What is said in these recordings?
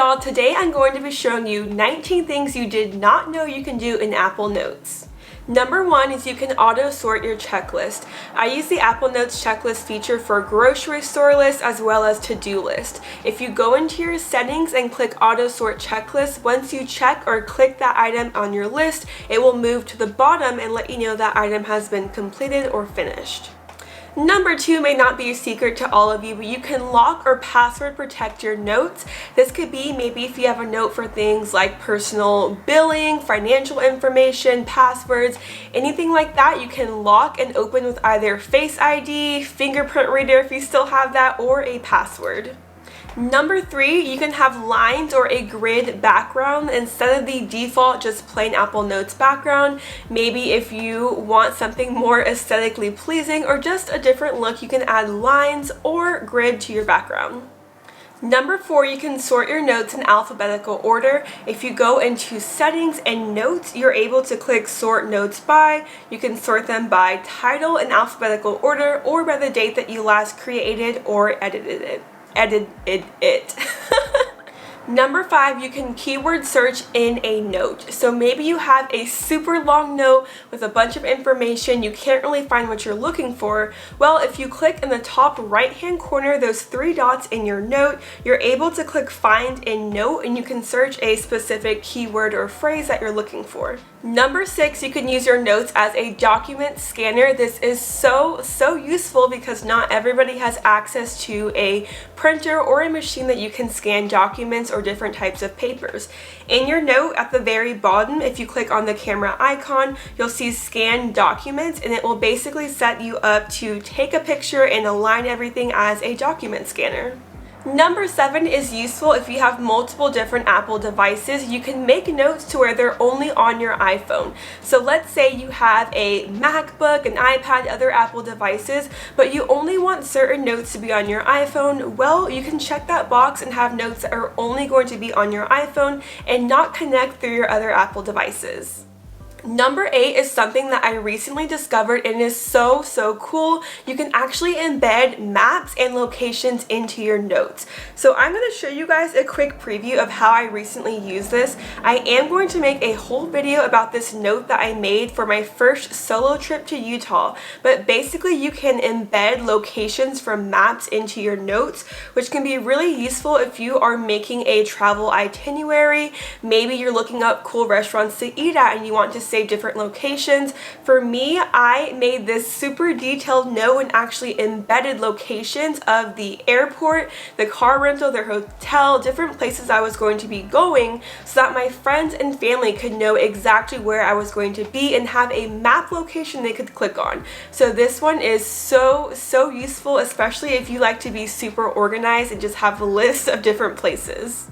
y'all, today I'm going to be showing you 19 things you did not know you can do in Apple Notes. Number 1 is you can auto sort your checklist. I use the Apple Notes checklist feature for grocery store lists as well as to-do list. If you go into your settings and click auto sort checklist, once you check or click that item on your list, it will move to the bottom and let you know that item has been completed or finished. Number 2 may not be a secret to all of you, but you can lock or password protect your notes. This could be maybe if you have a note for things like personal billing, financial information, passwords, anything like that, you can lock and open with either Face ID, fingerprint reader if you still have that, or a password. Number 3, you can have lines or a grid background instead of the default just plain Apple Notes background. Maybe if you want something more aesthetically pleasing or just a different look, you can add lines or grid to your background. Number 4, you can sort your notes in alphabetical order. If you go into settings and notes, you're able to click sort notes by. You can sort them by title in alphabetical order or by the date that you last created or edited it. Number 5, you can keyword search in a note. So maybe you have a super long note with a bunch of information, you can't really find what you're looking for. Well, if you click in the top right hand corner, those 3 dots in your note, you're able to click find in note and you can search a specific keyword or phrase that you're looking for. Number 6, you can use your notes as a document scanner. This is so useful because not everybody has access to a printer or a machine that you can scan documents or different types of papers. In your note at the very bottom, if you click on the camera icon, you'll see scan documents and it will basically set you up to take a picture and align everything as a document scanner. Number 7 is useful if you have multiple different Apple devices. You can make notes to where they're only on your iPhone. So let's say you have a MacBook, an iPad, other Apple devices, but you only want certain notes to be on your iPhone. Well, you can check that box and have notes that are only going to be on your iPhone and not connect through your other Apple devices. Number 8 is something that I recently discovered and is so cool. You can actually embed maps and locations into your notes. So I'm going to show you guys a quick preview of how I recently used this. I am going to make a whole video about this note that I made for my first solo trip to Utah, but basically you can embed locations from maps into your notes, which can be really useful if you are making a travel itinerary. Maybe you're looking up cool restaurants to eat at and you want to save different locations. For me, I made this super detailed note and actually embedded locations of the airport, the car rental, the hotel, different places I was going to be going so that my friends and family could know exactly where I was going to be and have a map location they could click on. So this one is so useful, especially if you like to be super organized and just have a list of different places.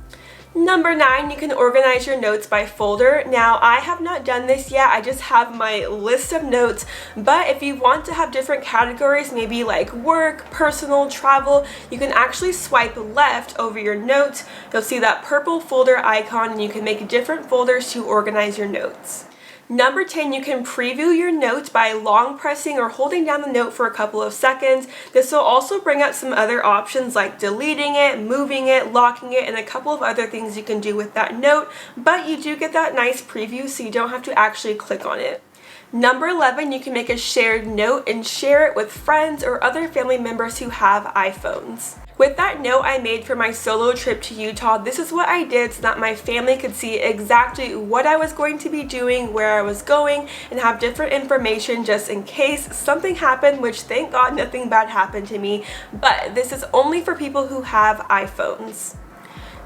Number 9, you can organize your notes by folder. Now, I have not done this yet, I just have my list of notes, but if you want to have different categories, maybe like work, personal, travel, you can actually swipe left over your notes. You'll see that purple folder icon and you can make different folders to organize your notes. Number 10, you can preview your notes by long pressing or holding down the note for a couple of seconds. This will also bring up some other options like deleting it, moving it, locking it, and a couple of other things you can do with that note, but you do get that nice preview so you don't have to actually click on it. Number 11, you can make a shared note and share it with friends or other family members who have iPhones. With that note I made for my solo trip to Utah, this is what I did so that my family could see exactly what I was going to be doing, where I was going, and have different information just in case something happened, which thank God nothing bad happened to me, but this is only for people who have iPhones.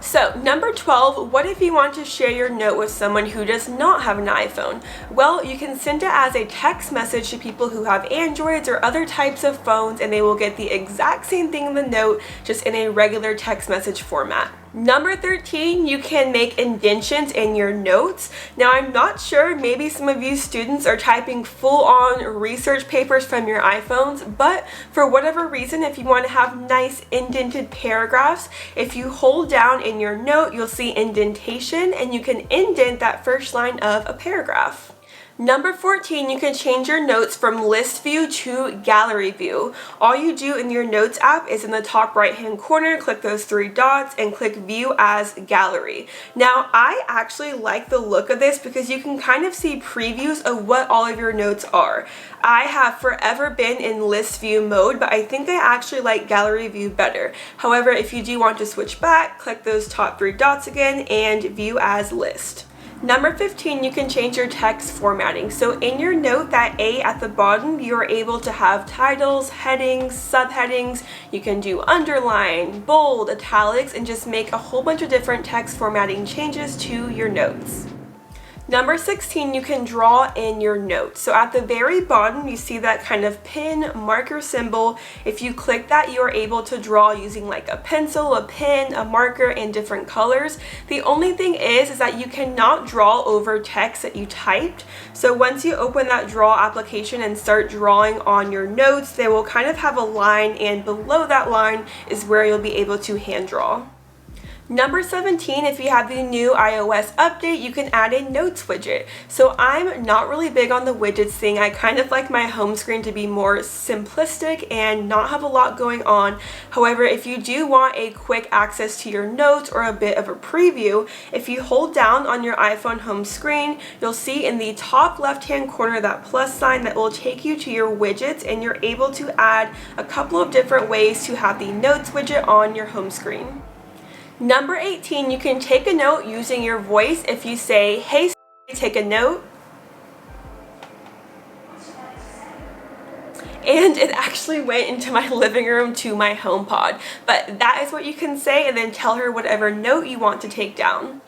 So, number 12, what if you want to share your note with someone who does not have an iPhone? Well, you can send it as a text message to people who have Androids or other types of phones and they will get the exact same thing in the note, just in a regular text message format. Number 13, you can make indentions in your notes. Now, I'm not sure, maybe some of you students are typing full-on research papers from your iPhones, but for whatever reason, if you want to have nice indented paragraphs, if you hold down in your note, you'll see indentation and you can indent that first line of a paragraph. Number 14, you can change your notes from list view to gallery view. All you do in your notes app is in the top right hand corner, click those three dots and click view as gallery. Now I actually like the look of this because you can kind of see previews of what all of your notes are. I have forever been in list view mode, but I think I actually like gallery view better. However, if you do want to switch back, click those top three dots again and view as list. Number 15, you can change your text formatting. So in your note, that A at the bottom, you're able to have titles, headings, subheadings. You can do underline, bold, italics, and just make a whole bunch of different text formatting changes to your notes. Number 16, you can draw in your notes. So at the very bottom, you see that kind of pin marker symbol. If you click that, you're able to draw using like a pencil, a pen, a marker, and different colors. The only thing is that you cannot draw over text that you typed. So once you open that draw application and start drawing on your notes, they will kind of have a line, and below that line is where you'll be able to hand draw. Number 17, if you have the new iOS update, you can add a notes widget. So I'm not really big on the widgets thing. I kind of like my home screen to be more simplistic and not have a lot going on. However, if you do want a quick access to your notes or a bit of a preview, if you hold down on your iPhone home screen, you'll see in the top left-hand corner that plus sign that will take you to your widgets, and you're able to add a couple of different ways to have the notes widget on your home screen. Number 18, you can take a note using your voice. If you say, "Hey Siri, take a note," and it actually went into my living room to my HomePod. But that is what you can say, and then tell her whatever note you want to take down.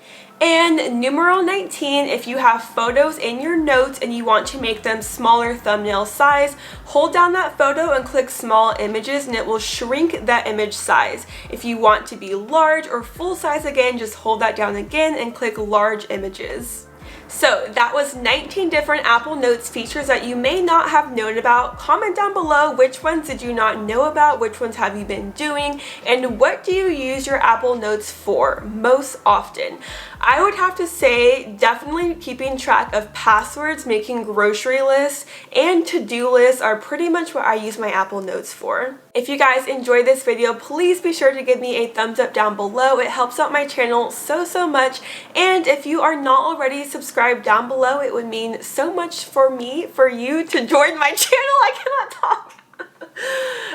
And numeral 19, if you have photos in your notes and you want to make them smaller thumbnail size, hold down that photo and click small images and it will shrink that image size. If you want to be large or full size again, just hold that down again and click large images. So that was 19 different Apple Notes features that you may not have known about. Comment down below which ones did you not know about, which ones have you been doing, and what do you use your Apple Notes for most often? I would have to say definitely keeping track of passwords, making grocery lists, and to-do lists are pretty much what I use my Apple Notes for. If you guys enjoyed this video, please be sure to give me a thumbs up down below. It helps out my channel so much. And if you are not already subscribed down below, it would mean so much for me, for you to join my channel. I cannot talk.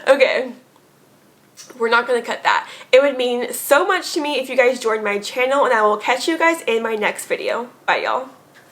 Okay. We're not going to cut that. It would mean so much to me if you guys joined my channel, and I will catch you guys in my next video. Bye, y'all.